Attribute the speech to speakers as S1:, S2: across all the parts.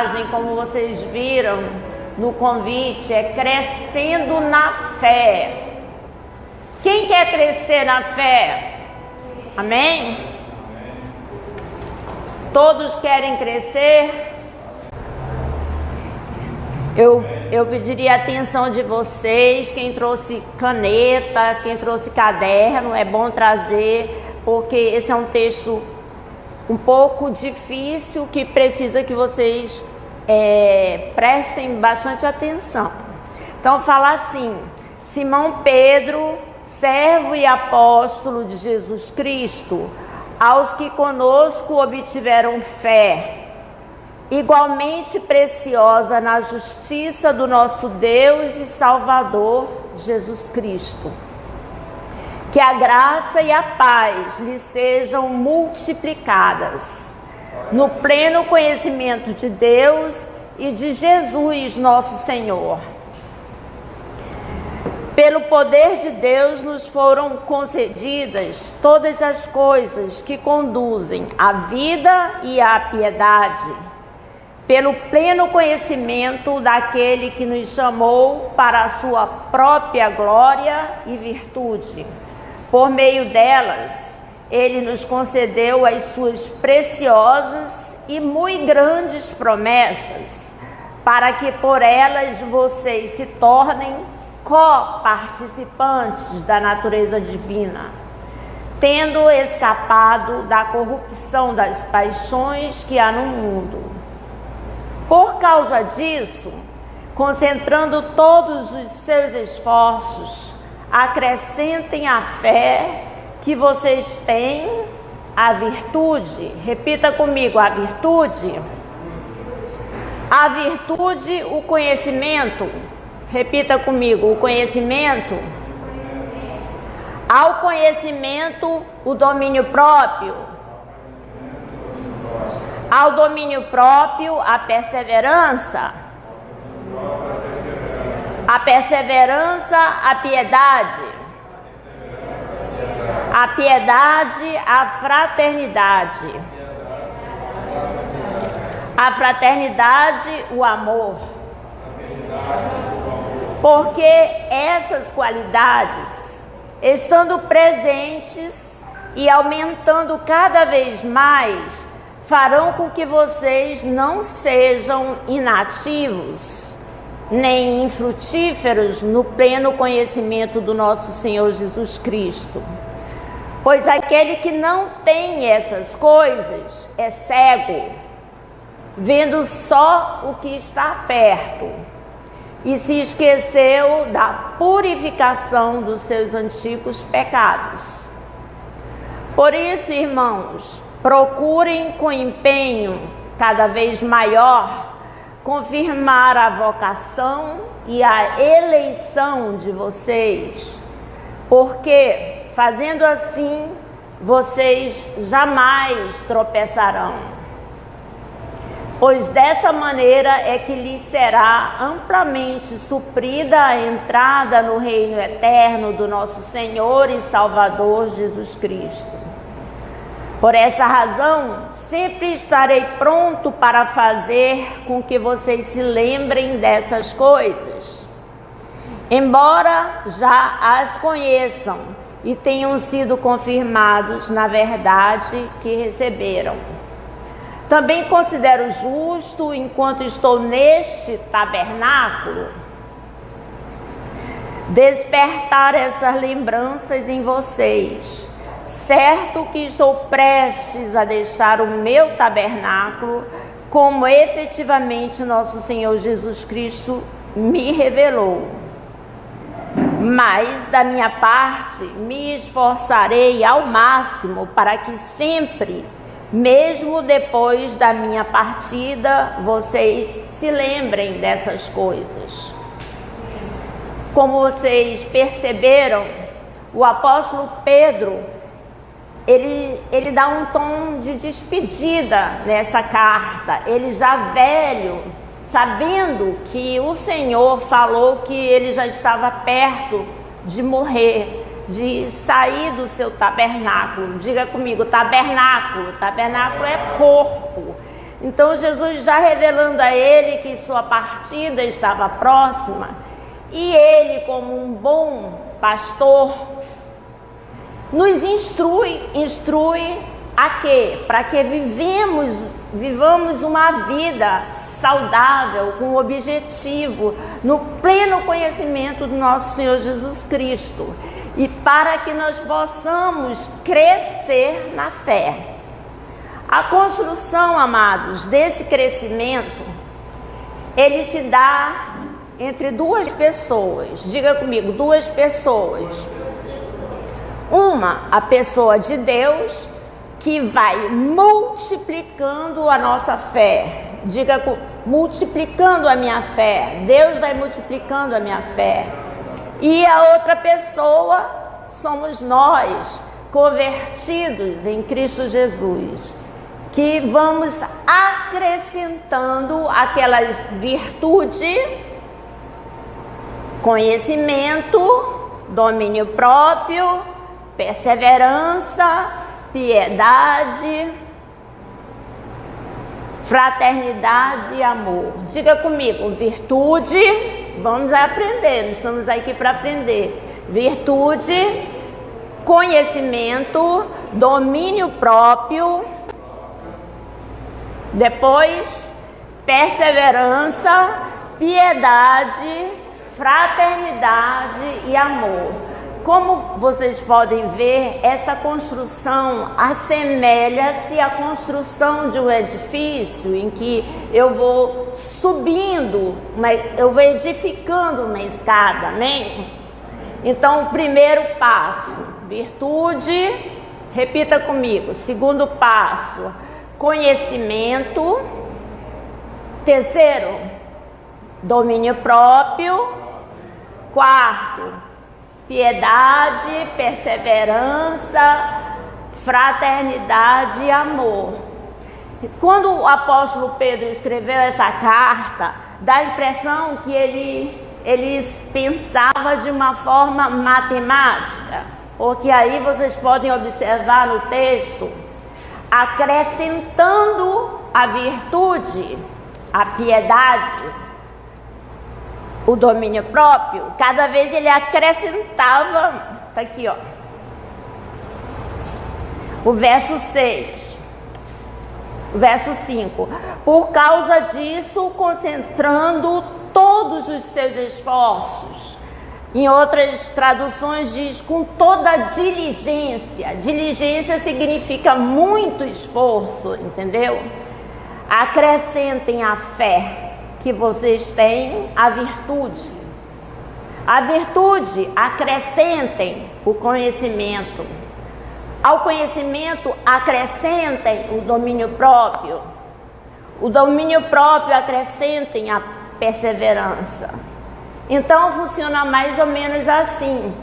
S1: mensagem, como vocês viram no convite, é crescendo na fé. Quem quer crescer na fé? Amém? Todos querem crescer? Eu pediria a atenção de vocês, quem trouxe caneta, quem trouxe caderno, é bom trazer, porque esse é um texto um pouco difícil que precisa que vocês prestem bastante atenção. Então fala assim: Simão Pedro, servo e apóstolo de Jesus Cristo, aos que conosco obtiveram fé, igualmente preciosa na justiça do nosso Deus e Salvador Jesus Cristo. Que a graça e a paz lhe sejam multiplicadas no pleno conhecimento de Deus e de Jesus nosso Senhor. Pelo poder de Deus nos foram concedidas todas as coisas que conduzem à vida e à piedade, pelo pleno conhecimento daquele que nos chamou para a sua própria glória e virtude. Por meio delas, ele nos concedeu as suas preciosas e muito grandes promessas, para que por elas vocês se tornem co-participantes da natureza divina, tendo escapado da corrupção das paixões que há no mundo. Por causa disso, concentrando todos os seus esforços, acrescentem à fé que vocês têm a virtude. Repita comigo: a virtude. A virtude, o conhecimento. Repita comigo: o conhecimento. Ao conhecimento, o domínio próprio. Ao domínio próprio, a perseverança. A perseverança, a piedade. A piedade, a fraternidade. A fraternidade, o amor. Porque essas qualidades, estando presentes e aumentando cada vez mais, farão com que vocês não sejam inativos, nem infrutíferos no pleno conhecimento do nosso Senhor Jesus Cristo. Pois aquele que não tem essas coisas é cego, vendo só o que está perto, e se esqueceu da purificação dos seus antigos pecados. Por isso, irmãos, procurem com empenho cada vez maior confirmar a vocação e a eleição de vocês, porque fazendo assim vocês jamais tropeçarão. Pois dessa maneira é que lhes será amplamente suprida a entrada no reino eterno do nosso Senhor e Salvador Jesus Cristo. Por essa razão, sempre estarei pronto para fazer com que vocês se lembrem dessas coisas, embora já as conheçam e tenham sido confirmados na verdade que receberam. Também considero justo, enquanto estou neste tabernáculo, despertar essas lembranças em vocês, certo que estou prestes a deixar o meu tabernáculo, como efetivamente nosso Senhor Jesus Cristo me revelou. Mas, da minha parte, me esforçarei ao máximo para que sempre, mesmo depois da minha partida, vocês se lembrem dessas coisas. Como vocês perceberam, o apóstolo Pedro, ele dá um tom de despedida nessa carta. Ele já velho, sabendo que o Senhor falou que ele já estava perto de morrer, de sair do seu tabernáculo. Diga comigo: tabernáculo. Tabernáculo é corpo. Então Jesus já revelando a ele que sua partida estava próxima, e ele, como um bom pastor, nos instrui a quê? Para que vivamos uma vida saudável, com objetivo, no pleno conhecimento do nosso Senhor Jesus Cristo, e para que nós possamos crescer na fé. A construção, amados, desse crescimento, ele se dá entre duas pessoas. Diga comigo, duas pessoas. Uma, a pessoa de Deus, que vai multiplicando a nossa fé. Diga, multiplicando a minha fé. Deus vai multiplicando a minha fé. E a outra pessoa somos nós, convertidos em Cristo Jesus, que vamos acrescentando aquelas virtudes, conhecimento, domínio próprio, perseverança, piedade, fraternidade e amor. Diga comigo, virtude, vamos aprender, estamos aqui para aprender. Virtude, conhecimento, domínio próprio, depois perseverança, piedade, fraternidade e amor. Como vocês podem ver, essa construção assemelha-se à construção de um edifício em que eu vou subindo, eu vou edificando uma escada, amém? Então, o primeiro passo, virtude, repita comigo. Segundo passo, conhecimento. Terceiro, domínio próprio. Quarto, piedade, perseverança, fraternidade e amor. Quando o apóstolo Pedro escreveu essa carta, dá a impressão que ele pensava de uma forma matemática, porque aí vocês podem observar no texto, acrescentando a virtude, a piedade, o domínio próprio, cada vez ele acrescentava, tá aqui ó, o verso 6, o verso 5, por causa disso, concentrando todos os seus esforços. Em outras traduções diz com toda diligência. Diligência significa muito esforço, entendeu? Acrescentem a fé que vocês têm, a virtude. A virtude, acrescentem o conhecimento. Ao conhecimento, acrescentem o domínio próprio. O domínio próprio, acrescentem a perseverança. Então funciona mais ou menos assim.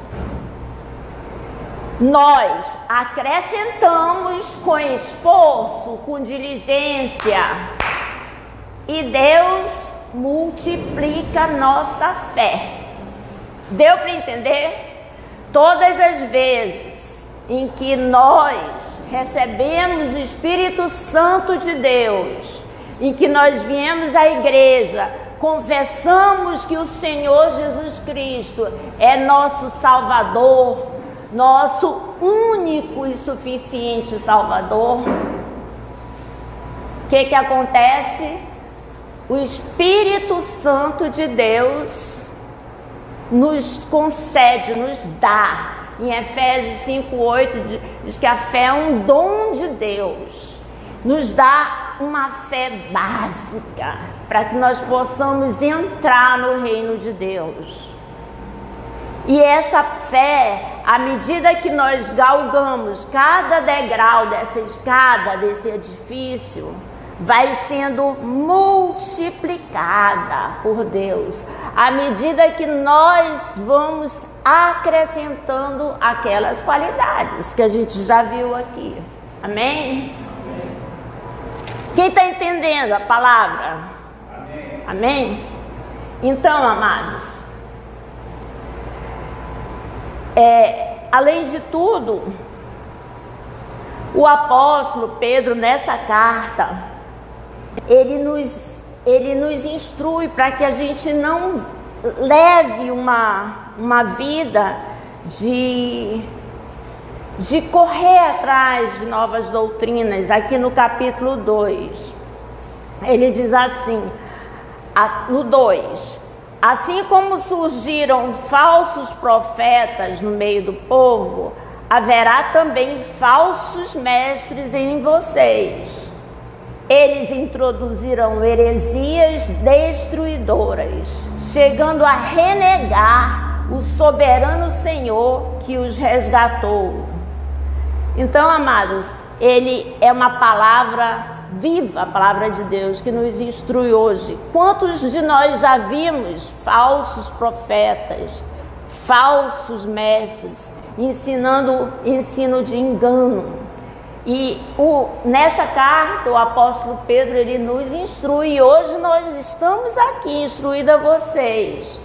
S1: Nós acrescentamos com esforço, com diligência, e Deus multiplica nossa fé. Deu para entender? Todas as vezes em que nós recebemos o Espírito Santo de Deus, em que nós viemos à igreja, confessamos que o Senhor Jesus Cristo é nosso Salvador, nosso único e suficiente Salvador, o que acontece? O Espírito Santo de Deus nos concede, nos dá. Em Efésios 5:8 diz que a fé é um dom de Deus. Nos dá uma fé básica para que nós possamos entrar no reino de Deus. E essa fé, à medida que nós galgamos cada degrau dessa escada, desse edifício, vai sendo multiplicada por Deus, à medida que nós vamos acrescentando aquelas qualidades que a gente já viu aqui. Amém? Quem está entendendo a palavra? Amém? Amém? Então, amados, além de tudo, o apóstolo Pedro, nessa carta, Ele nos instrui para que a gente não leve uma vida de correr atrás de novas doutrinas. Aqui no capítulo 2, ele diz assim, no 2: assim como surgiram falsos profetas no meio do povo, haverá também falsos mestres em vocês. Eles introduzirão heresias destruidoras, chegando a renegar o soberano Senhor que os resgatou. Então, amados, ele é uma palavra viva, a palavra de Deus, que nos instrui hoje. Quantos de nós já vimos falsos profetas, falsos mestres, ensinando ensino de engano? E nessa carta, o apóstolo Pedro, ele nos instrui, e hoje nós estamos aqui instruindo a vocês.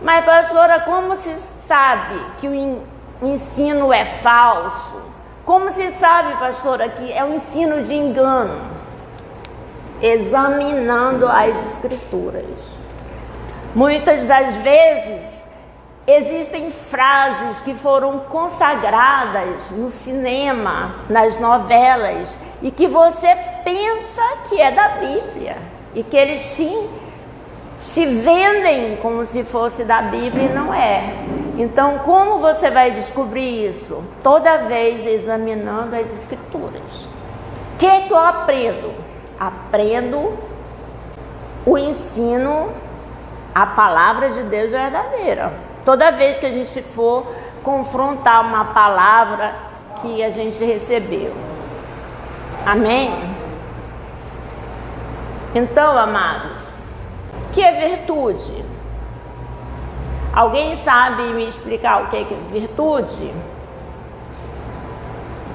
S1: Mas, pastora, como se sabe que o ensino é falso? Como se sabe, pastora, que é um ensino de engano? Examinando as escrituras. Muitas das vezes, existem frases que foram consagradas no cinema, nas novelas, e que você pensa que é da Bíblia, e que eles te vendem como se fosse da Bíblia e não é. Então, como você vai descobrir isso? Toda vez examinando as escrituras. O que eu aprendo? Aprendo o ensino, a palavra de Deus verdadeira. Toda vez que a gente for confrontar uma palavra que a gente recebeu. Amém? Então, amados, o que é virtude? Alguém sabe me explicar o que é virtude?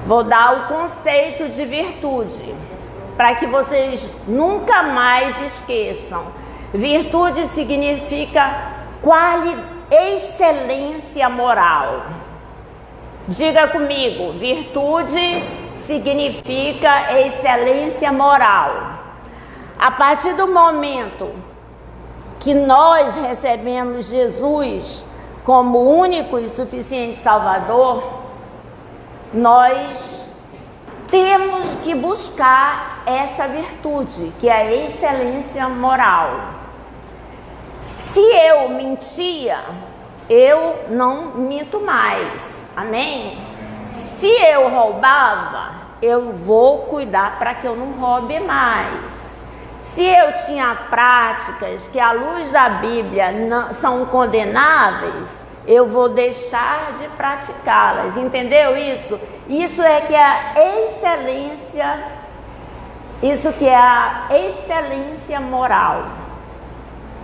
S1: Vou dar o conceito de virtude, para que vocês nunca mais esqueçam. Virtude significa excelência moral. Diga comigo, virtude significa excelência moral. A partir do momento que nós recebemos Jesus como único e suficiente Salvador, nós temos que buscar essa virtude, que é a excelência moral. Se eu mentia, eu não minto mais. Amém? Se eu roubava, eu vou cuidar para que eu não roube mais. Se eu tinha práticas que à luz da Bíblia são condenáveis, eu vou deixar de praticá-las. Entendeu isso? Isso é que é a excelência moral.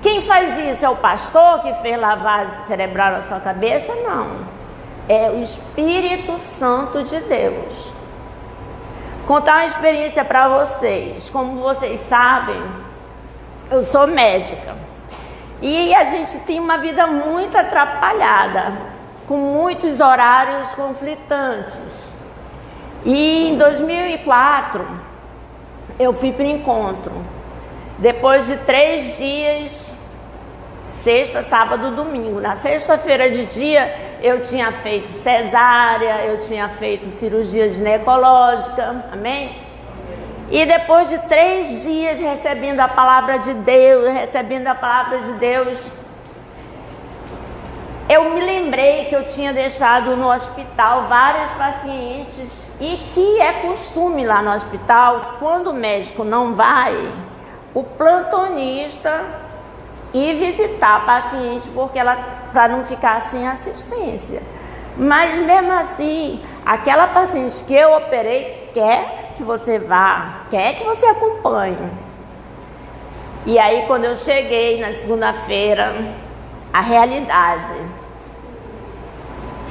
S1: Quem faz isso? É o pastor que fez lavagem cerebral na sua cabeça? Não. É o Espírito Santo de Deus. Contar uma experiência para vocês. Como vocês sabem, eu sou médica. E a gente tem uma vida muito atrapalhada, com muitos horários conflitantes. E em 2004, eu fui para o encontro. Depois de 3 dias, sexta, sábado, domingo. Na sexta-feira de dia, eu tinha feito cesárea, eu tinha feito cirurgia ginecológica, amém? E depois de 3 dias recebendo a palavra de Deus, eu me lembrei que eu tinha deixado no hospital vários pacientes e que é costume lá no hospital, quando o médico não vai, o plantonista ir visitar a paciente para não ficar sem assistência. Mas mesmo assim, aquela paciente que eu operei quer que você vá, quer que você acompanhe. E aí quando eu cheguei na segunda-feira, a realidade: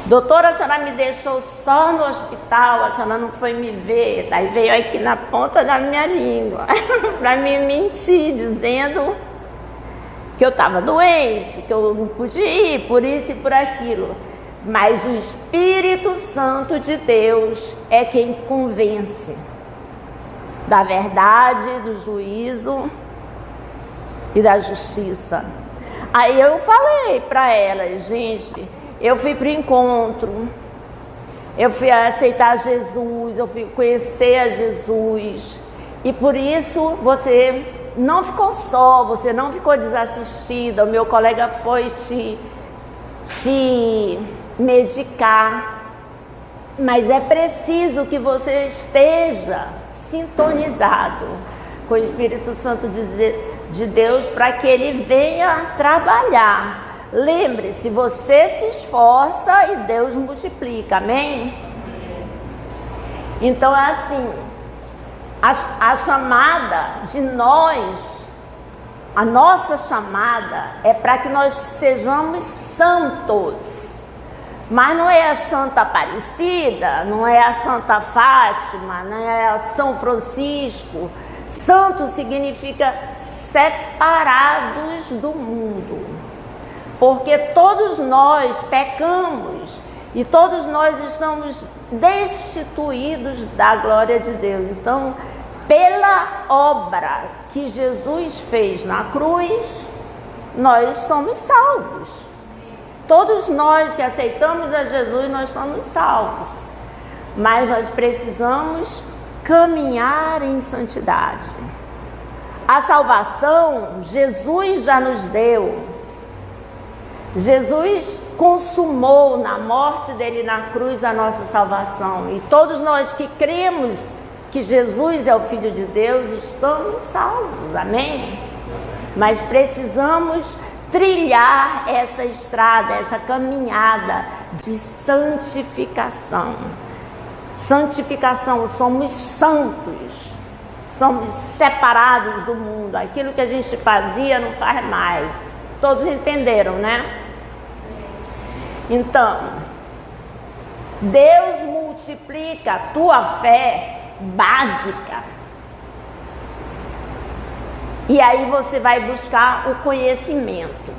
S1: doutora, a senhora me deixou só no hospital, a senhora não foi me ver. Daí veio aqui na ponta da minha língua para me mentir, dizendo que eu estava doente, que eu não podia ir, por isso e por aquilo. Mas o Espírito Santo de Deus é quem convence. da verdade, do juízo e da justiça. Aí eu falei para ela, gente, eu fui para o encontro, eu fui aceitar Jesus, eu fui conhecer a Jesus, e por isso você não ficou só, você não ficou desassistida, o meu colega foi te medicar, mas é preciso que você esteja sintonizado com o Espírito Santo de Deus para que ele venha trabalhar. Lembre-se, você se esforça e Deus multiplica, amém? Então é assim, a chamada de nós, a nossa chamada é para que nós sejamos santos, mas não é a Santa Aparecida, não é a Santa Fátima, não é a São Francisco. Santo significa separados do mundo, porque todos nós pecamos e todos nós estamos destituídos da glória de Deus. Então, pela obra que Jesus fez na cruz, nós somos salvos. Todos nós que aceitamos a Jesus, nós somos salvos. Mas nós precisamos caminhar em santidade. A salvação, Jesus já nos deu. Jesus consumou na morte dele na cruz a nossa salvação. E todos nós que cremos que Jesus é o Filho de Deus, estamos salvos, amém? Mas precisamos trilhar essa estrada, essa caminhada de santificação. Santificação, somos santos, somos separados do mundo. Aquilo que a gente fazia não faz mais. Todos entenderam, né? Então, Deus multiplica a tua fé básica. E aí você vai buscar o conhecimento.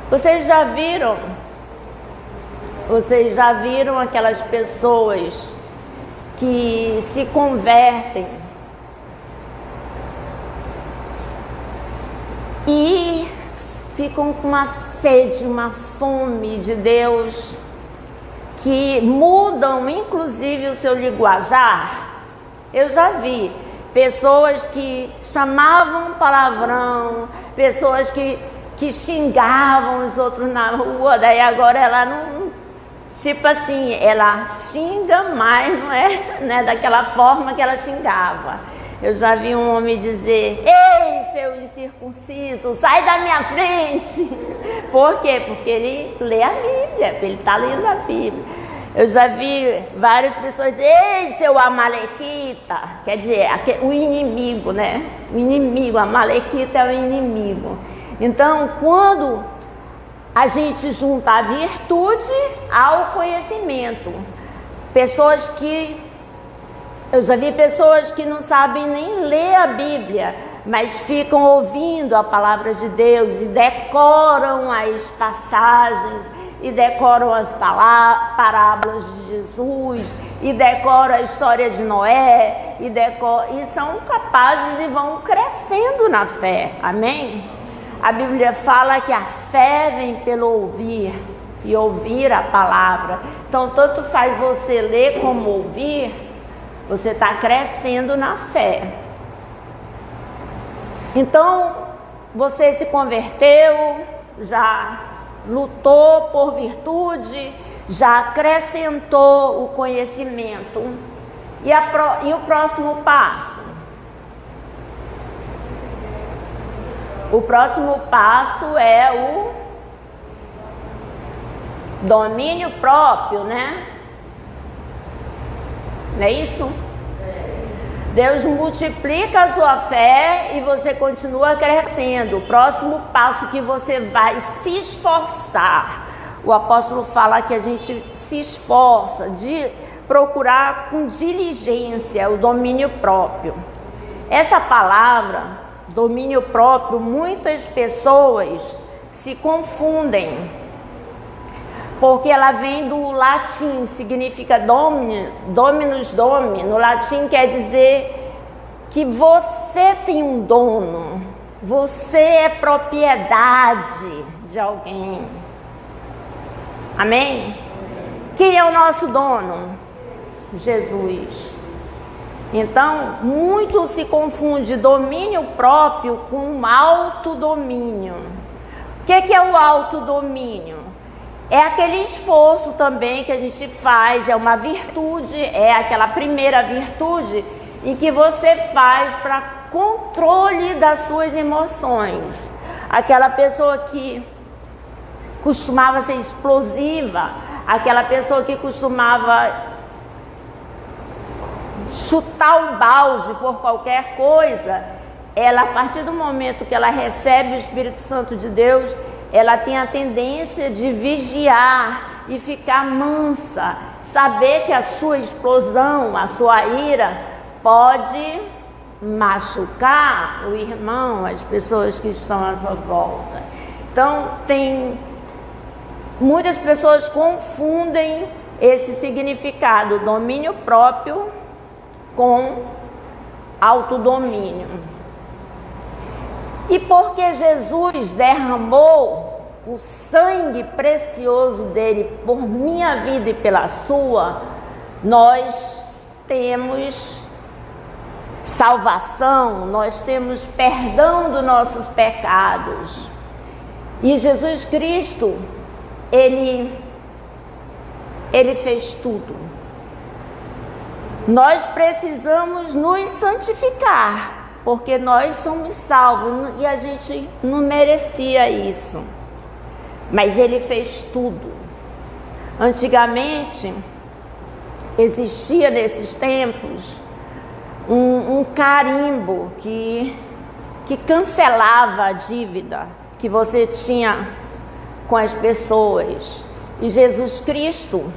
S1: Vocês já viram aquelas pessoas que se convertem e ficam com uma sede, uma fome de Deus, que mudam inclusive o seu linguajar? Eu já vi pessoas que chamavam palavrão, pessoas que xingavam os outros na rua, daí agora ela não, tipo assim, ela xinga, mas não é daquela forma que ela xingava. Eu já vi um homem dizer: ei, seu incircunciso, sai da minha frente. Por quê? Porque ele lê a Bíblia, ele está lendo a Bíblia. Eu já vi várias pessoas dizer: ei, seu amalequita, quer dizer, o inimigo, né? O inimigo, amalequita é o inimigo. Então, quando a gente junta a virtude ao conhecimento, eu já vi pessoas que não sabem nem ler a Bíblia, mas ficam ouvindo a palavra de Deus e decoram as passagens, e decoram as parábolas de Jesus, e decoram a história de Noé, e são capazes e vão crescendo na fé, amém? A Bíblia fala que a fé vem pelo ouvir, e ouvir a palavra. Então, tanto faz você ler como ouvir, você está crescendo na fé. Então, você se converteu, já lutou por virtude, já acrescentou o conhecimento. E o próximo passo? O próximo passo é o domínio próprio, né? Não é isso? Deus multiplica a sua fé e você continua crescendo. O próximo passo que você vai se esforçar. O apóstolo fala que a gente se esforça de procurar com diligência o domínio próprio. Essa palavra, domínio próprio, muitas pessoas se confundem, porque ela vem do latim, significa dominus domi. No latim quer dizer que você tem um dono, você é propriedade de alguém. Amém? Quem é o nosso dono? Jesus. Então, muito se confunde domínio próprio com autodomínio. O que é o autodomínio? É aquele esforço também que a gente faz, é uma virtude, é aquela primeira virtude em que você faz para controle das suas emoções. Aquela pessoa que costumava ser explosiva, aquela pessoa que costumava chutar o balde por qualquer coisa, ela, a partir do momento que ela recebe o Espírito Santo de Deus, ela tem a tendência de vigiar e ficar mansa, saber que a sua explosão, a sua ira, pode machucar o irmão, as pessoas que estão à sua volta. Então, muitas pessoas confundem esse significado, domínio próprio, com autodomínio. E porque Jesus derramou o sangue precioso dele por minha vida e pela sua, nós temos salvação, nós temos perdão dos nossos pecados. E Jesus Cristo, ele fez tudo. Nós precisamos nos santificar, porque nós somos salvos e a gente não merecia isso. Mas ele fez tudo. Antigamente, existia nesses tempos um carimbo que cancelava a dívida que você tinha com as pessoas. E Jesus Cristo,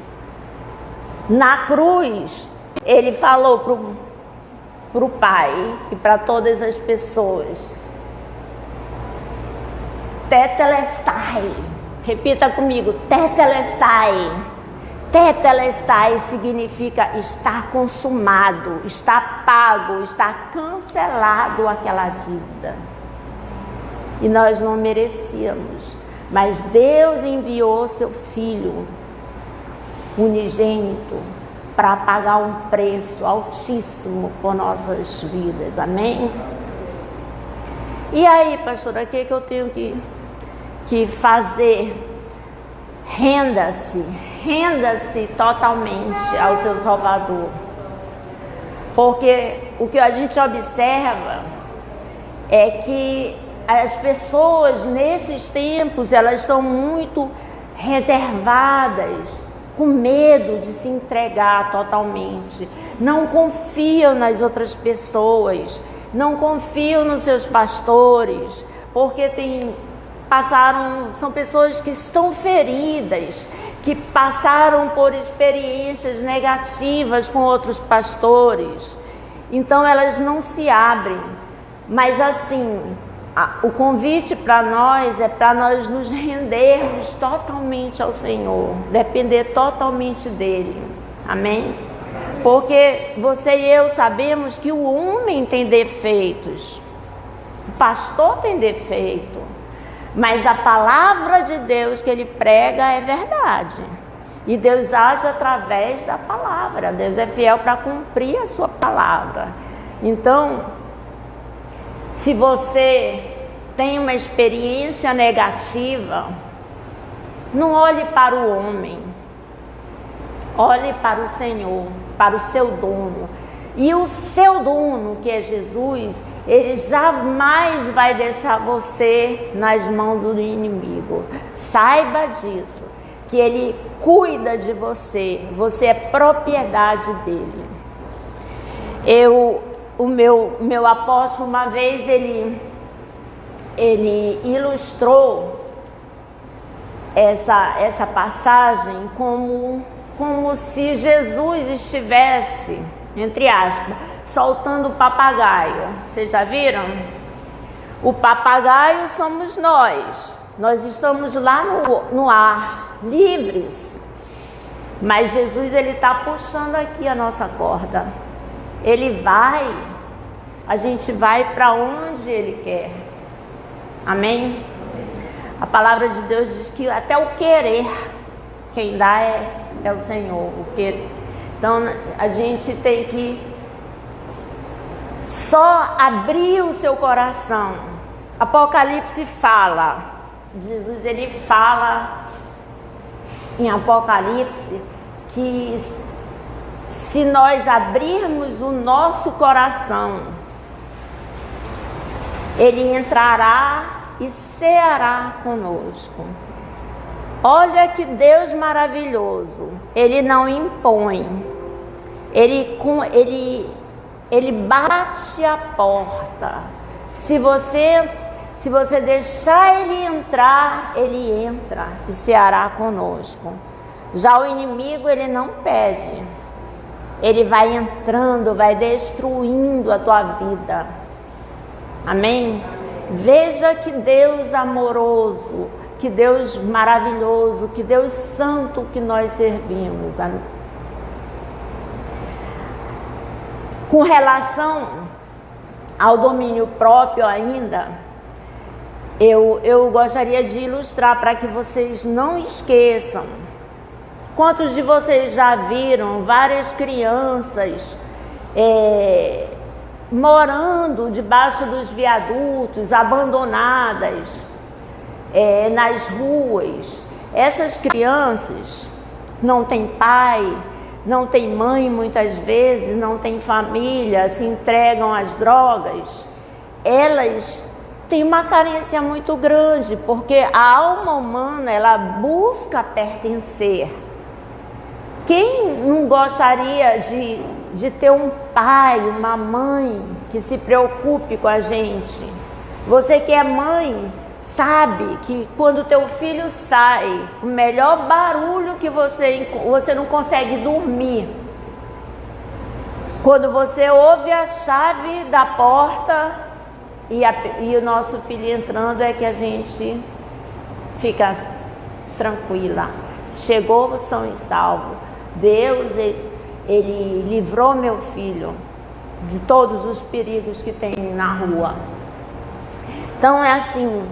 S1: na cruz, ele falou para o Pai e para todas as pessoas: Tetelestai. Repita comigo: Tetelestai. Tetelestai significa está consumado, está pago, está cancelado aquela dívida. E nós não merecíamos, mas Deus enviou seu Filho unigênito para pagar um preço altíssimo por nossas vidas. Amém? E aí, pastora, o que eu tenho que fazer? Renda-se totalmente ao seu Salvador. Porque o que a gente observa é que as pessoas nesses tempos, elas são muito reservadas, com medo de se entregar totalmente, não confiam nas outras pessoas, não confiam nos seus pastores, porque são pessoas que estão feridas, que passaram por experiências negativas com outros pastores, então elas não se abrem. Mas assim, o convite para nós é para nós nos rendermos totalmente ao Senhor, depender totalmente dele. Amém? Porque você e eu sabemos que o homem tem defeitos, o pastor tem defeito, mas a palavra de Deus que ele prega é verdade. E Deus age através da palavra. Deus é fiel para cumprir a sua palavra. Então, se você tem uma experiência negativa, não olhe para o homem, olhe para o Senhor, para o seu dono. E o seu dono, que é Jesus, ele jamais vai deixar você nas mãos do inimigo. Saiba disso, que ele cuida de você, você é propriedade dele. O meu apóstolo, uma vez, ele ilustrou essa passagem como se Jesus estivesse, entre aspas, soltando o papagaio. Vocês já viram? O papagaio somos nós. Nós estamos lá no ar, livres. Mas Jesus, ele está puxando aqui a nossa corda. Ele vai a gente vai para onde Ele quer. Amém? A palavra de Deus diz que até o querer, quem dá é o Senhor. Então a gente tem que só abrir o seu coração. Apocalipse fala, Jesus ele fala em Apocalipse que se nós abrirmos o nosso coração, Ele entrará e ceará conosco. Olha que Deus maravilhoso. Ele não impõe. Ele bate a porta. Se você deixar Ele entrar, Ele entra e ceará conosco. Já o inimigo, ele não pede. Ele vai entrando, vai destruindo a tua vida. Amém? Veja que Deus amoroso, que Deus maravilhoso, que Deus santo que nós servimos. Amém? Com relação ao domínio próprio ainda, eu gostaria de ilustrar para que vocês não esqueçam. Quantos de vocês já viram várias crianças morando debaixo dos viadutos, abandonadas nas ruas? Essas crianças não têm pai, não têm mãe muitas vezes, não têm família, se entregam às drogas. Elas têm uma carência muito grande, porque a alma humana, ela busca pertencer. Quem não gostaria de ter um pai, uma mãe que se preocupe com a gente? Você que é mãe sabe que quando teu filho sai, o melhor barulho que você não consegue dormir. Quando você ouve a chave da porta e o nosso filho entrando, é que a gente fica tranquila. Chegou são e salvo. Deus, ele livrou meu filho de todos os perigos que tem na rua. Então é assim,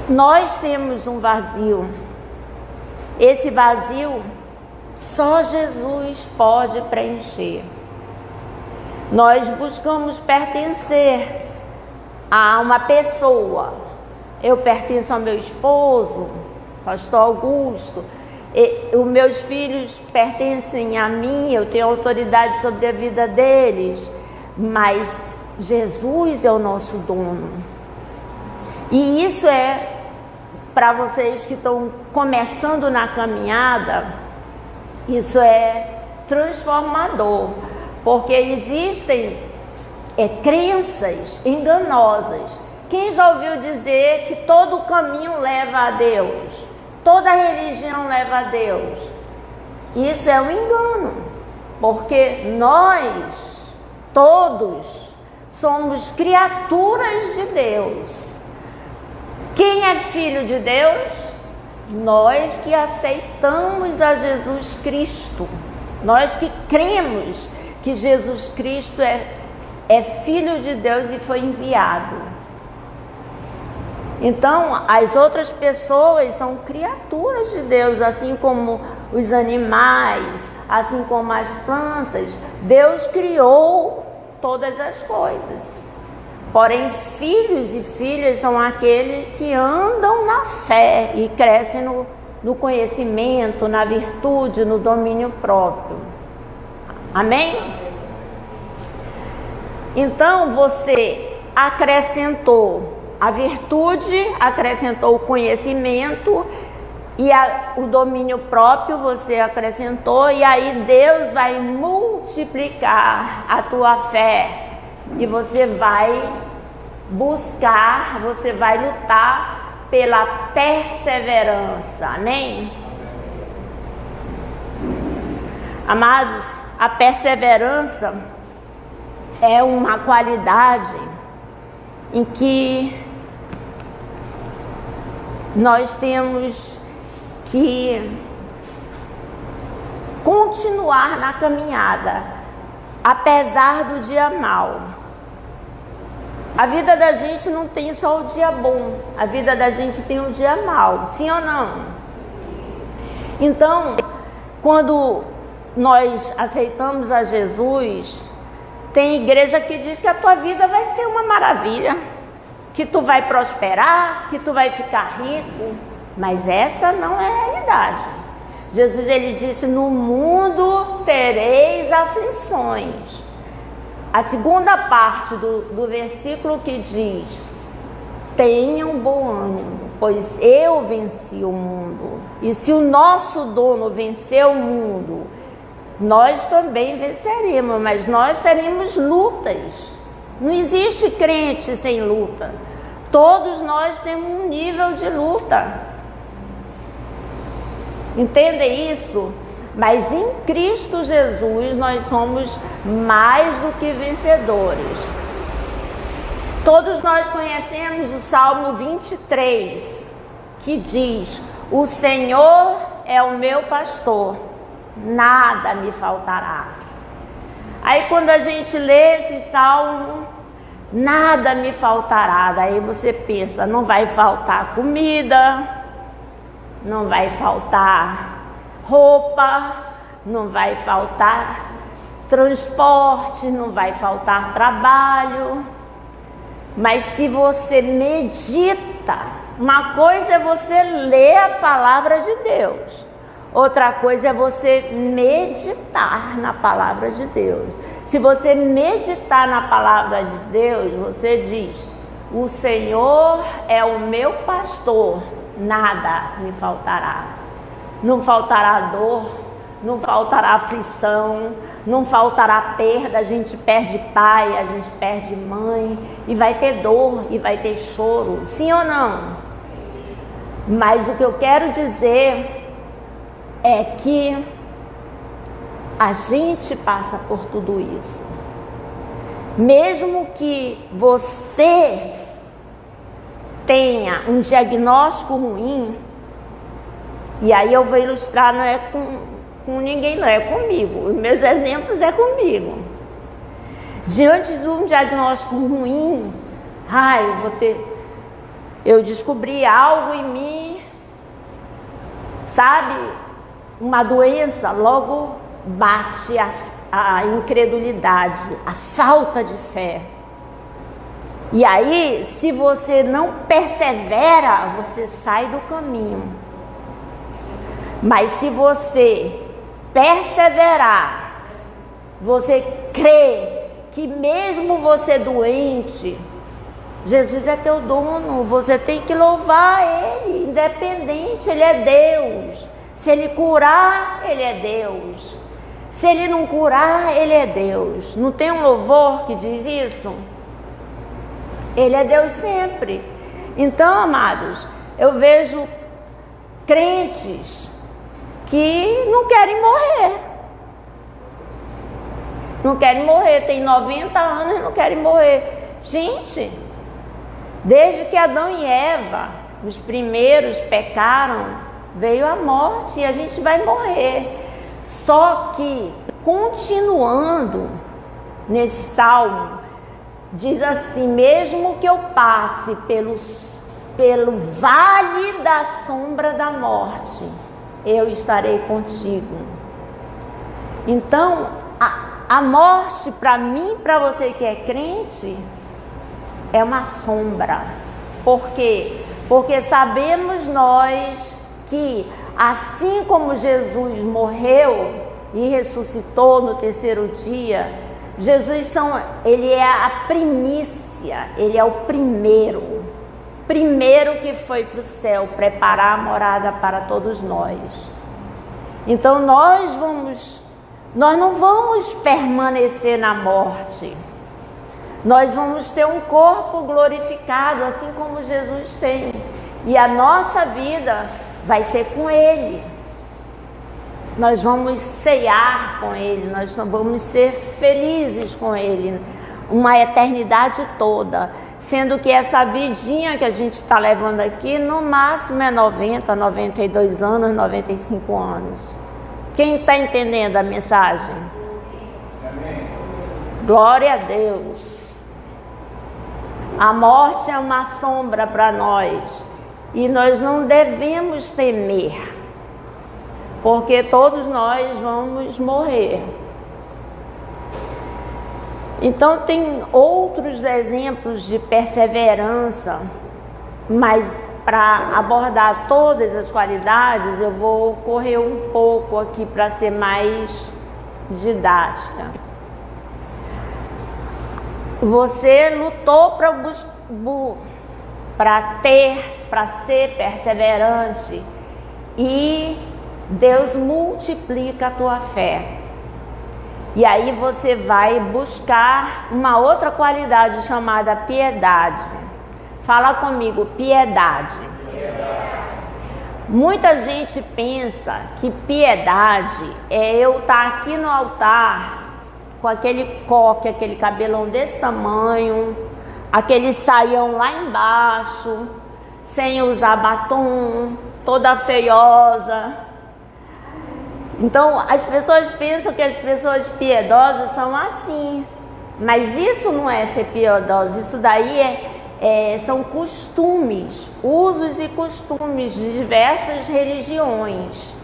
S1: nós temos um vazio. Esse vazio só Jesus pode preencher. Nós buscamos pertencer a uma pessoa. Eu pertenço ao meu esposo, pastor Augusto. Os meus filhos pertencem a mim, eu tenho autoridade sobre a vida deles, mas Jesus é o nosso dono. E isso é para vocês que estão começando na caminhada, isso é transformador, porque existem crenças enganosas. Quem já ouviu dizer que todo caminho leva a Deus? Toda religião leva a Deus. Isso é um engano, porque nós todos somos criaturas de Deus. Quem é filho de Deus? Nós que aceitamos a Jesus Cristo. Nós que cremos que Jesus Cristo é filho de Deus e foi enviado. Então, as outras pessoas são criaturas de Deus, assim como os animais, assim como as plantas. Deus criou todas as coisas. Porém, filhos e filhas são aqueles que andam na fé e crescem no conhecimento, na virtude, no domínio próprio. Amém? Então, você acrescentou a virtude, acrescentou o conhecimento e o domínio próprio você acrescentou, e aí Deus vai multiplicar a tua fé e você vai buscar, você vai lutar pela perseverança. Amém? Amados, a perseverança é uma qualidade em que nós temos que continuar na caminhada. apesar do dia mau. A vida da gente não tem só o dia bom, a vida da gente tem o dia mau, sim ou não? Então, quando nós aceitamos a Jesus, tem igreja que diz que a tua vida vai ser uma maravilha, que tu vai prosperar, que tu vai ficar rico, mas essa não é a realidade. Jesus, ele disse, no mundo tereis aflições. A segunda parte do versículo que diz, tenham bom ânimo, pois eu venci o mundo. E se o nosso dono venceu o mundo, nós também venceremos, mas nós teremos lutas. Não existe crente sem luta. Todos nós temos um nível de luta. Entendem isso? Mas em Cristo Jesus nós somos mais do que vencedores. Todos nós conhecemos o Salmo 23, que diz, o Senhor é o meu pastor, nada me faltará. Aí quando a gente lê esse salmo, nada me faltará, daí você pensa, não vai faltar comida, não vai faltar roupa, não vai faltar transporte, não vai faltar trabalho. Mas se você medita, uma coisa é você ler a palavra de Deus, outra coisa é você meditar na palavra de Deus. Se você meditar na palavra de Deus, você diz, o Senhor é o meu pastor, nada me faltará. Não faltará dor, não faltará aflição, não faltará perda. A gente perde pai, a gente perde mãe, e vai ter dor, e vai ter choro, sim ou não? Mas o que eu quero dizer é que a gente passa por tudo isso. Mesmo que você tenha um diagnóstico ruim, e aí eu vou ilustrar, não é com ninguém, não, é comigo. Os meus exemplos é comigo. Diante de um diagnóstico ruim, eu descobri algo em mim, sabe, uma doença, logo bate a incredulidade, a falta de fé. E aí, se você não persevera, você sai do caminho. Mas se você perseverar, você crê que mesmo você doente, Jesus é teu dono, você tem que louvar Ele, independente, Ele é Deus. Se Ele curar, Ele é Deus. Se Ele não curar, Ele é Deus. Não tem um louvor que diz isso? Ele é Deus sempre. Então, amados, eu vejo crentes que não querem morrer. Não querem morrer, tem 90 anos e não querem morrer. Gente, desde que Adão e Eva, os primeiros, pecaram, veio a morte e a gente vai morrer. Só que, continuando nesse salmo, diz assim, mesmo que eu passe pelo vale da sombra da morte, eu estarei contigo. Então, a morte, para mim, para você que é crente, é uma sombra. Por quê? Porque sabemos nós que, assim como Jesus morreu e ressuscitou no terceiro dia, Jesus ele é a primícia, ele é o primeiro que foi para o céu preparar a morada para todos nós. Então nós não vamos permanecer na morte. Nós vamos ter um corpo glorificado, assim como Jesus tem. E a nossa vida vai ser com Ele. Nós vamos ceiar com Ele, nós vamos ser felizes com Ele, uma eternidade toda. Sendo que essa vidinha que a gente está levando aqui, no máximo é 90, 92 anos, 95 anos. Quem está entendendo a mensagem? Glória a Deus. A morte é uma sombra para nós e nós não devemos temer, porque todos nós vamos morrer. Então tem outros exemplos de perseverança, mas para abordar todas as qualidades eu vou correr um pouco aqui para ser mais didática. Você lutou para ser perseverante e Deus multiplica a tua fé. E aí você vai buscar uma outra qualidade chamada piedade. Fala comigo, piedade. Muita gente pensa que piedade é eu estar aqui no altar com aquele coque, aquele cabelão desse tamanho, aquele saião lá embaixo, sem usar batom, toda feiosa. Então as pessoas pensam que as pessoas piedosas são assim, mas isso não é ser piedosa, isso daí são costumes, usos e costumes de diversas religiões.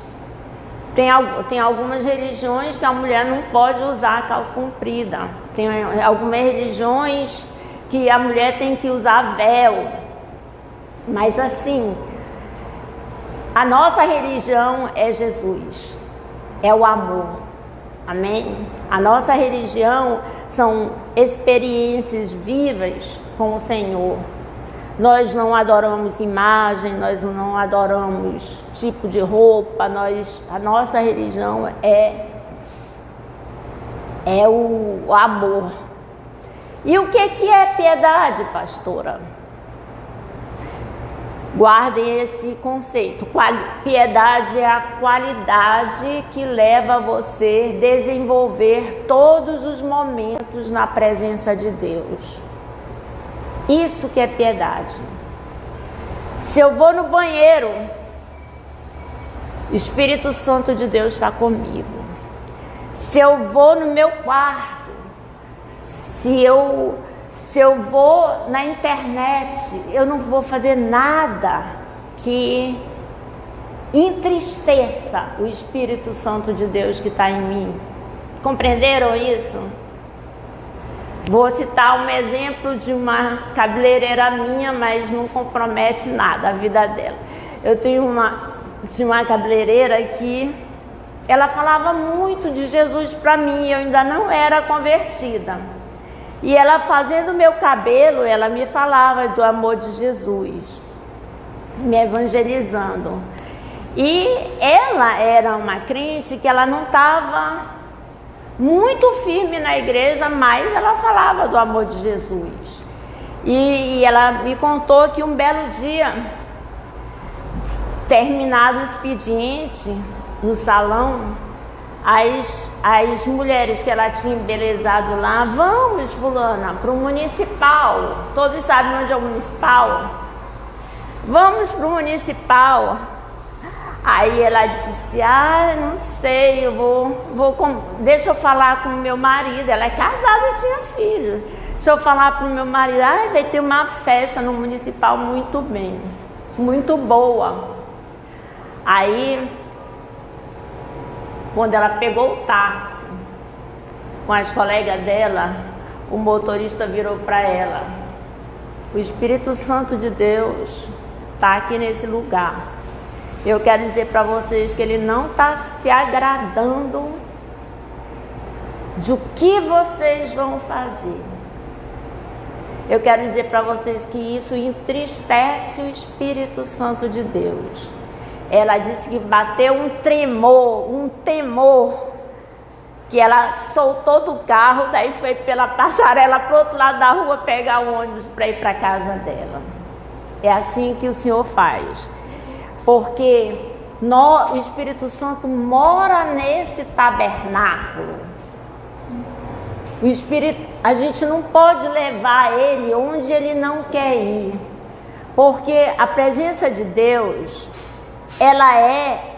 S1: Tem algumas religiões que a mulher não pode usar calça comprida. Tem algumas religiões que a mulher tem que usar véu. Mas assim, a nossa religião é Jesus, é o amor. Amém? A nossa religião são experiências vivas com o Senhor. Nós não adoramos imagem, nós não adoramos tipo de roupa, a nossa religião é o amor. E o que é piedade, pastora? Guardem esse conceito. Piedade é a qualidade que leva você a desenvolver todos os momentos na presença de Deus. Isso que é piedade. Se eu vou no banheiro, o Espírito Santo de Deus está comigo. Se eu vou no meu quarto, se eu vou na internet, eu não vou fazer nada que entristeça o Espírito Santo de Deus que está em mim. Compreenderam isso? Vou citar um exemplo de uma cabeleireira minha, mas não compromete nada a vida dela. Eu tinha uma cabeleireira que ela falava muito de Jesus para mim, eu ainda não era convertida. E ela fazendo meu cabelo, ela me falava do amor de Jesus, me evangelizando. E ela era uma crente que ela não estava muito firme na igreja, mas ela falava do amor de Jesus. E ela me contou que um belo dia, terminado o expediente no salão, as mulheres que ela tinha embelezado lá, vamos, fulana, para o municipal. Todos sabem onde é o municipal? Vamos para o municipal. Aí ela disse, não sei, deixa eu falar com o meu marido. Ela é casada e tinha filho. Deixa eu falar para o meu marido, vai ter uma festa no municipal muito bem, muito boa. Aí, quando ela pegou o táxi com as colegas dela, o motorista virou para ela, o Espírito Santo de Deus está aqui nesse lugar. Eu quero dizer para vocês que ele não está se agradando do que vocês vão fazer. Eu quero dizer para vocês que isso entristece o Espírito Santo de Deus. Ela disse que bateu um temor, que ela soltou do carro, daí foi pela passarela para o outro lado da rua pegar o ônibus para ir para casa dela. É assim que o Senhor faz. Porque o Espírito Santo mora nesse tabernáculo. A gente não pode levar ele onde ele não quer ir. Porque a presença de Deus, ela é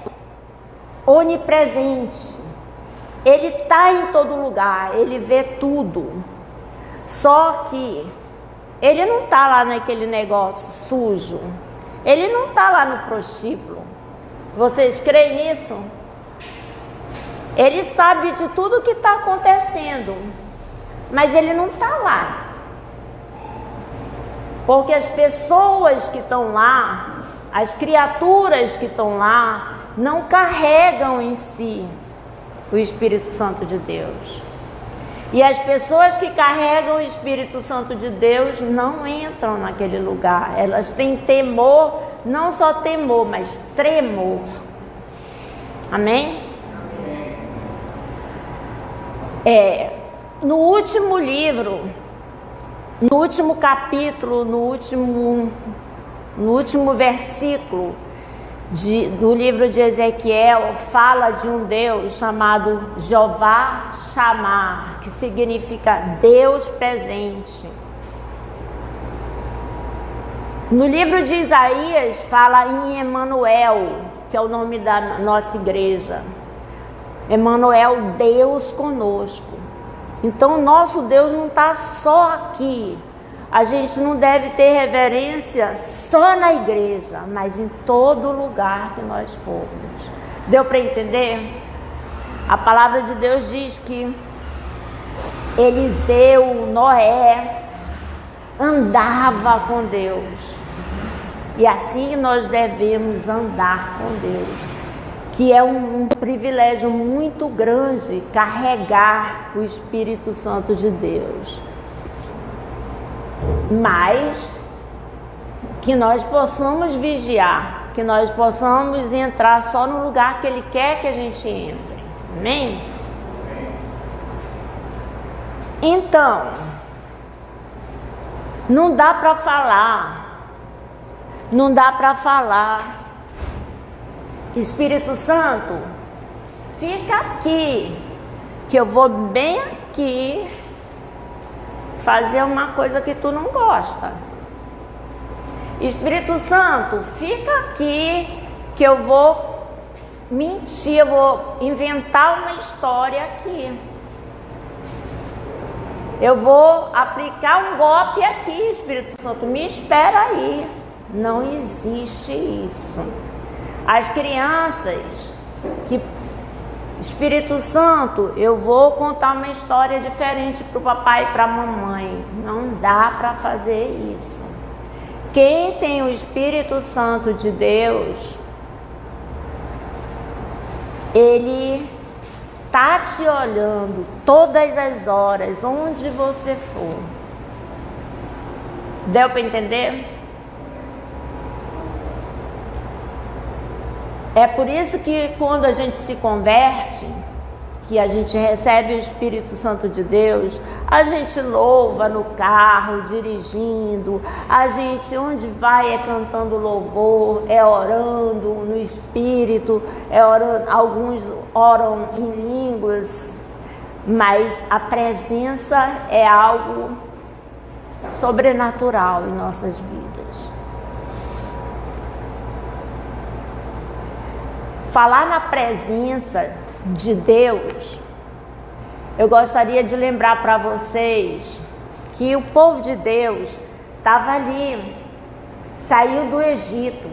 S1: onipresente. Ele está em todo lugar, ele vê tudo. Só que ele não está lá naquele negócio sujo. Ele não está lá no prostíbulo. Vocês creem nisso? Ele sabe de tudo que está acontecendo, mas ele não está lá. Porque as pessoas que estão lá, as criaturas que estão lá, não carregam em si o Espírito Santo de Deus. E as pessoas que carregam o Espírito Santo de Deus não entram naquele lugar. Elas têm temor, não só temor, mas tremor. Amém? No último livro, no último capítulo, no último versículo do livro de Ezequiel, fala de um Deus chamado Jeová Shammah, que significa Deus presente. No livro de Isaías fala em Emanuel, que é o nome da nossa igreja. Emanuel, Deus conosco. Então, nosso Deus não está só aqui. A gente não deve ter reverência só na igreja, mas em todo lugar que nós formos. Deu para entender? A palavra de Deus diz que Eliseu, Noé, andava com Deus. E assim nós devemos andar com Deus. Que é um privilégio muito grande carregar o Espírito Santo de Deus. Mas que nós possamos vigiar, que nós possamos entrar só no lugar que Ele quer que a gente entre. Amém? Então, não dá para falar, Espírito Santo, fica aqui, que eu vou bem aqui fazer uma coisa que tu não gosta. Espírito Santo, fica aqui, que eu vou mentir, eu vou inventar uma história aqui. Eu vou aplicar um golpe aqui, Espírito Santo, me espera aí. Não existe isso. As crianças que... Espírito Santo, eu vou contar uma história diferente para o papai e para a mamãe. Não dá para fazer isso. Quem tem o Espírito Santo de Deus, ele está te olhando todas as horas, onde você for. Deu para entender? É por isso que quando a gente se converte, que a gente recebe o Espírito Santo de Deus, a gente louva no carro, dirigindo, a gente onde vai é cantando louvor, é orando no Espírito, é orando, alguns oram em línguas, mas a presença é algo sobrenatural em nossas vidas. Falar na presença de Deus, eu gostaria de lembrar para vocês que o povo de Deus estava ali, saiu do Egito,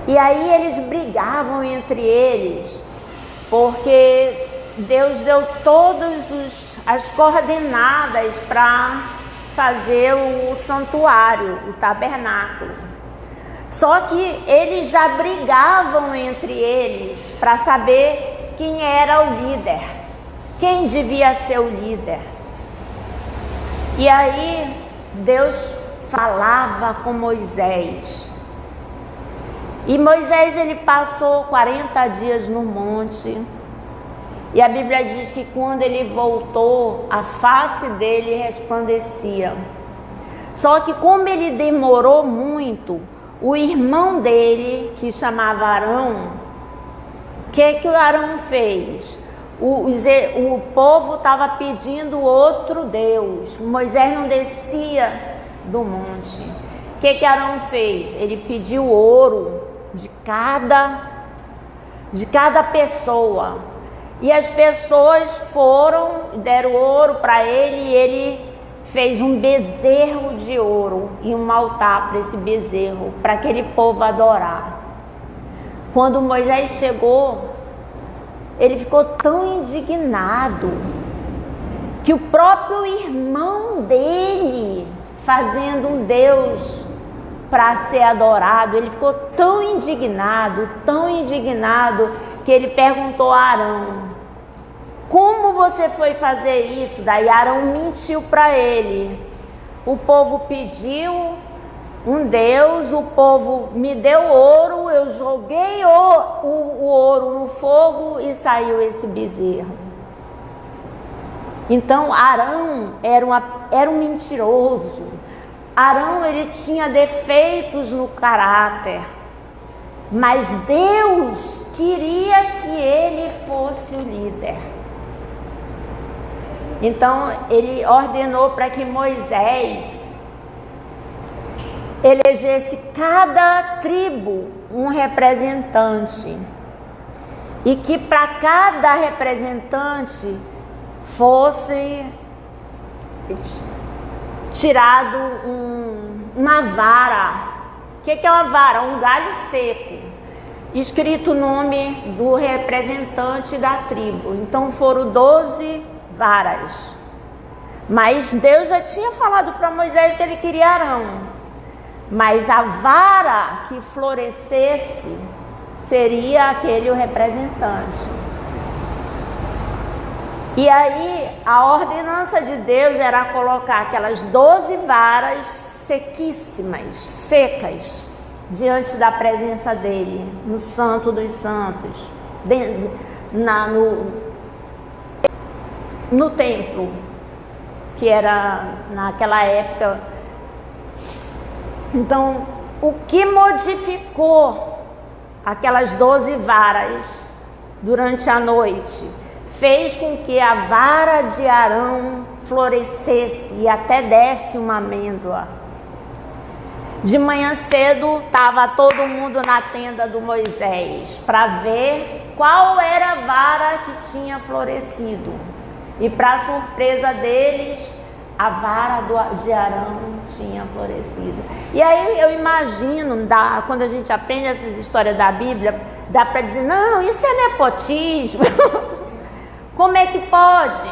S1: e aí eles brigavam entre eles, porque Deus deu todas as coordenadas para fazer o santuário, o tabernáculo. Só que eles já brigavam entre eles para saber quem era o líder, quem devia ser o líder. E aí Deus falava com Moisés. E Moisés, ele passou 40 dias no monte. E a Bíblia diz que quando ele voltou, a face dele resplandecia. Só que como ele demorou muito, o irmão dele, que chamava Arão, o que o Arão fez? O povo estava pedindo outro Deus. Moisés não descia do monte. O que Arão fez? Ele pediu ouro de cada pessoa. E as pessoas foram, deram ouro para ele, e ele fez um bezerro de ouro e um altar para esse bezerro, para aquele povo adorar. Quando Moisés chegou, ele ficou tão indignado que o próprio irmão dele, fazendo um Deus para ser adorado, ele ficou tão indignado, que ele perguntou a Arão: como você foi fazer isso? Daí Arão mentiu para ele. O povo pediu um Deus, o povo me deu ouro, eu joguei o ouro no fogo e saiu esse bezerro. Então Arão era um mentiroso. Arão, ele tinha defeitos no caráter, mas Deus queria que ele fosse o líder. Então ele ordenou para que Moisés elegesse cada tribo um representante, e que para cada representante fosse tirado uma vara. O que é uma vara? Um galho seco, escrito o nome do representante da tribo. Então foram 12 varas. Mas Deus já tinha falado para Moisés que ele queria Arão. Mas a vara que florescesse seria aquele o representante. E aí a ordenança de Deus era colocar aquelas 12 varas sequíssimas, secas, diante da presença dele, no Santo dos Santos, no templo, que era naquela época. Então, o que modificou aquelas 12 varas durante a noite fez com que a vara de Arão florescesse e até desse uma amêndoa. De manhã cedo estava todo mundo na tenda do Moisés para ver qual era a vara que tinha florescido. E para surpresa deles, a vara de Arão tinha florescido. E aí eu imagino, quando a gente aprende essas histórias da Bíblia, dá para dizer: não, isso é nepotismo. Como é que pode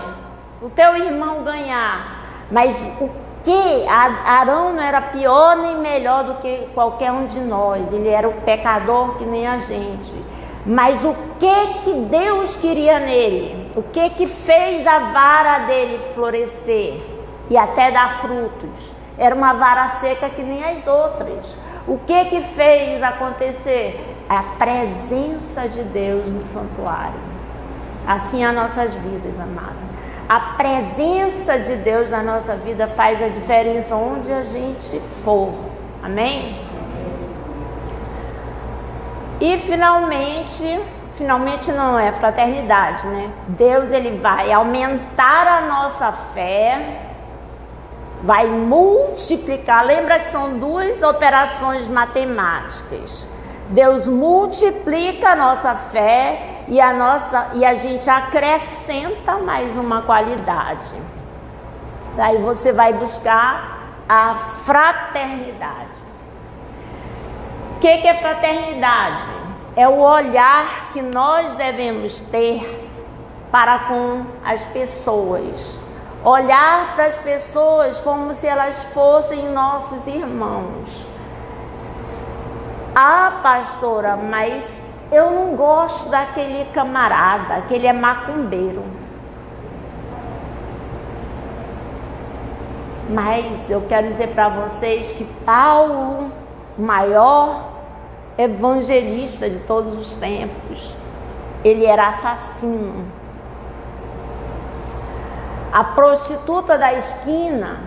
S1: o teu irmão ganhar? Mas o que? Arão não era pior nem melhor do que qualquer um de nós. Ele era o pecador que nem a gente. Mas o que Deus queria nele? O que fez a vara dele florescer e até dar frutos? Era uma vara seca que nem as outras. O que fez acontecer? A presença de Deus no santuário. Assim as nossas vidas, amadas. A presença de Deus na nossa vida faz a diferença onde a gente for. Amém? E finalmente não é fraternidade, né? Deus, ele vai aumentar a nossa fé, vai multiplicar. Lembra que são duas operações matemáticas. Deus multiplica a nossa fé e a gente acrescenta mais uma qualidade. Aí você vai buscar a fraternidade. O que é fraternidade? É o olhar que nós devemos ter para com as pessoas. Olhar para as pessoas como se elas fossem nossos irmãos. Ah, pastora, mas eu não gosto daquele camarada, aquele é macumbeiro. Mas eu quero dizer para vocês que Paulo, o maior evangelista de todos os tempos, ele era assassino. A prostituta da esquina,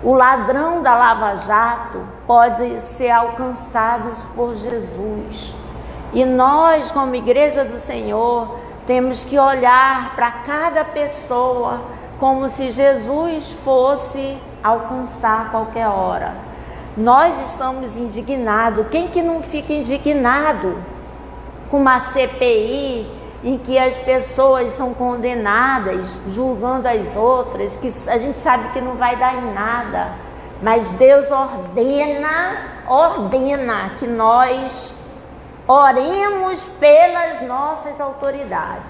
S1: o ladrão da Lava Jato pode ser alcançados por Jesus. E nós, como igreja do Senhor, temos que olhar para cada pessoa como se Jesus fosse alcançar a qualquer hora. Nós estamos indignados. Quem que não fica indignado com uma CPI em que as pessoas são condenadas, julgando as outras, que a gente sabe que não vai dar em nada, mas Deus ordena que nós oremos pelas nossas autoridades.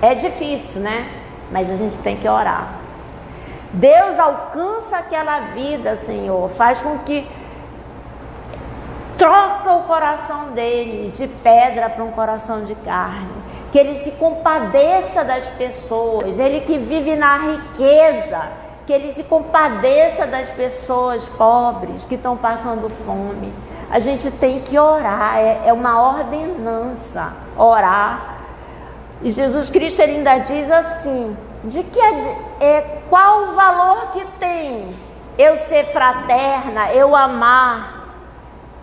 S1: É difícil, né? Mas a gente tem que orar. Deus alcança aquela vida, Senhor, faz com que troca o coração dele de pedra para um coração de carne, que ele se compadeça das pessoas, ele que vive na riqueza, que ele se compadeça das pessoas pobres que estão passando fome. A gente tem que orar, é uma ordenança, orar. E Jesus Cristo ele ainda diz assim, de que qual o valor que tem eu ser fraterna, eu amar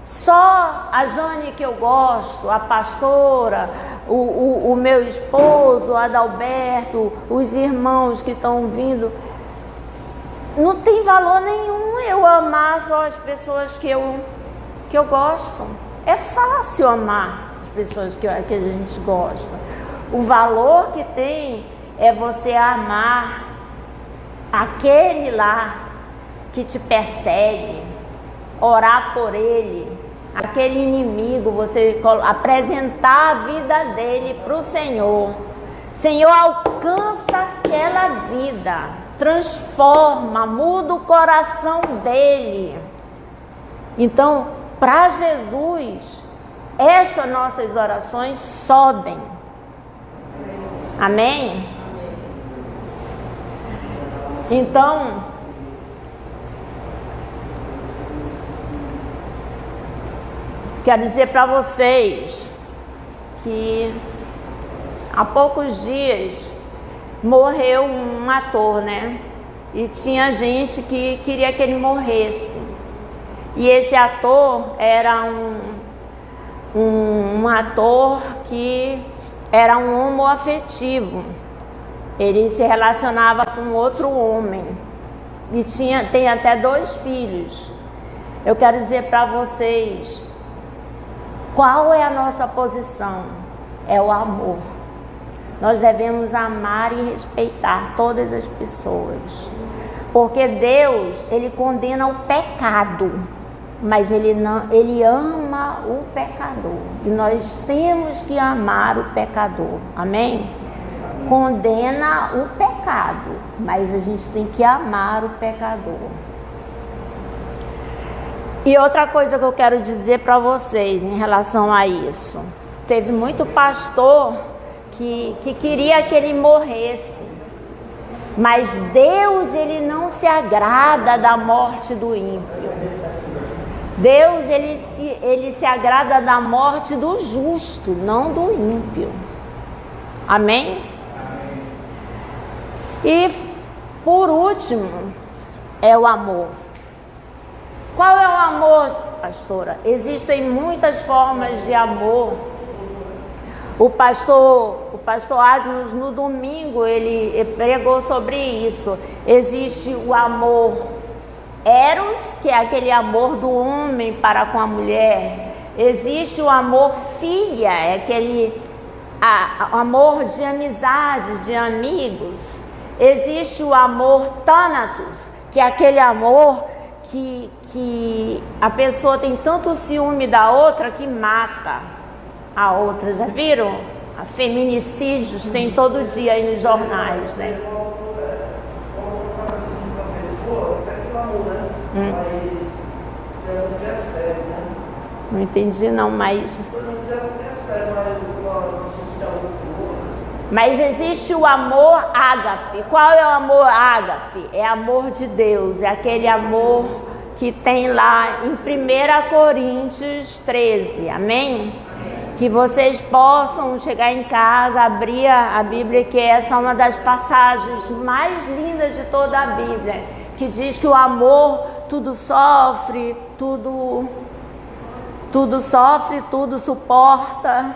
S1: só a Jane que eu gosto, a pastora, o meu esposo, o Adalberto, os irmãos que estão vindo. Não tem valor nenhum eu amar só as pessoas que eu gosto. É fácil amar as pessoas que a gente gosta. O valor que tem é você amar aquele lá que te persegue, orar por ele, aquele inimigo, você apresentar a vida dele para o Senhor. Senhor, alcança aquela vida, transforma, muda o coração dele. Então, para Jesus, essas nossas orações sobem. Amém? Então, quero dizer para vocês que há poucos dias morreu um ator, né? E tinha gente que queria que ele morresse. E esse ator era um ator que era um homoafetivo. Ele se relacionava com outro homem e tem até 2 filhos. Eu quero dizer para vocês, qual é a nossa posição? É o amor. Nós devemos amar e respeitar todas as pessoas, porque Deus, ele condena o pecado, mas ele ama o pecador, e nós temos que amar o pecador. Amém? Condena o pecado, mas a gente tem que amar o pecador. E outra coisa que eu quero dizer para vocês em relação a isso, teve muito pastor que queria que ele morresse, mas Deus, ele não se agrada da morte do ímpio. Deus, ele se agrada da morte do justo, não do ímpio. Amém? E por último, é o amor. Qual é o amor, pastora? Existem muitas formas de amor. O pastor Agnes, no domingo, ele pregou sobre isso. Existe o amor eros, que é aquele amor do homem para com a mulher. Existe o amor filha, é aquele amor de amizade, de amigos. Existe o amor thanatos, que é aquele amor que a pessoa tem tanto ciúme da outra que mata a outra. Já viram? Feminicídios tem todo dia aí nos jornais, né? Não entendi não, mas existe o amor ágape. Qual é o amor ágape? É amor de Deus, é aquele amor que tem lá em 1 Coríntios 13, amém? Que vocês possam chegar em casa, abrir a Bíblia, que essa é uma das passagens mais lindas de toda a Bíblia, que diz que o amor tudo sofre, tudo suporta.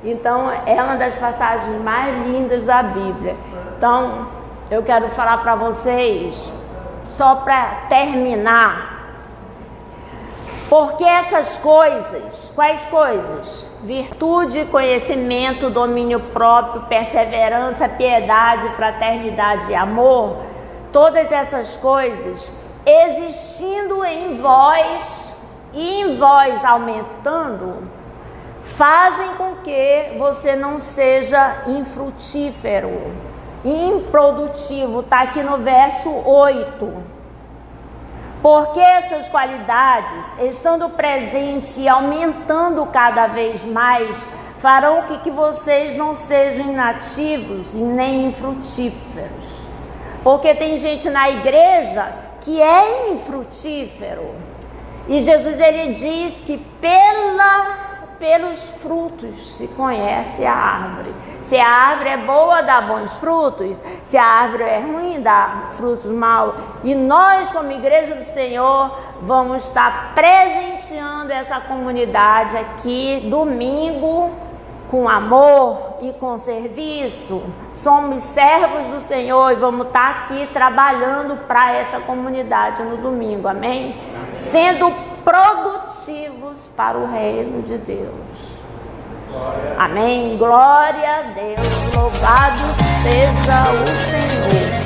S1: Então, é uma das passagens mais lindas da Bíblia. Então, eu quero falar para vocês, só para terminar, Porque essas coisas, quais coisas? Virtude, conhecimento, domínio próprio, perseverança, piedade, fraternidade e amor, todas essas coisas existindo em vós e em vós aumentando, fazem com que você não seja infrutífero, improdutivo. Está aqui no verso 8. Porque essas qualidades, estando presentes e aumentando cada vez mais, farão que vocês não sejam inativos e nem infrutíferos. Porque tem gente na igreja que é infrutífero. E Jesus, ele diz que pelos frutos se conhece a árvore. Se a árvore é boa, dá bons frutos. Se a árvore é ruim, dá frutos maus. E nós, como Igreja do Senhor, vamos estar presenteando essa comunidade aqui, domingo, com amor e com serviço. Somos servos do Senhor e vamos estar aqui trabalhando para essa comunidade no domingo, amém? Sendo produtivos para o reino de Deus. Amém? Glória a Deus, louvado seja o Senhor.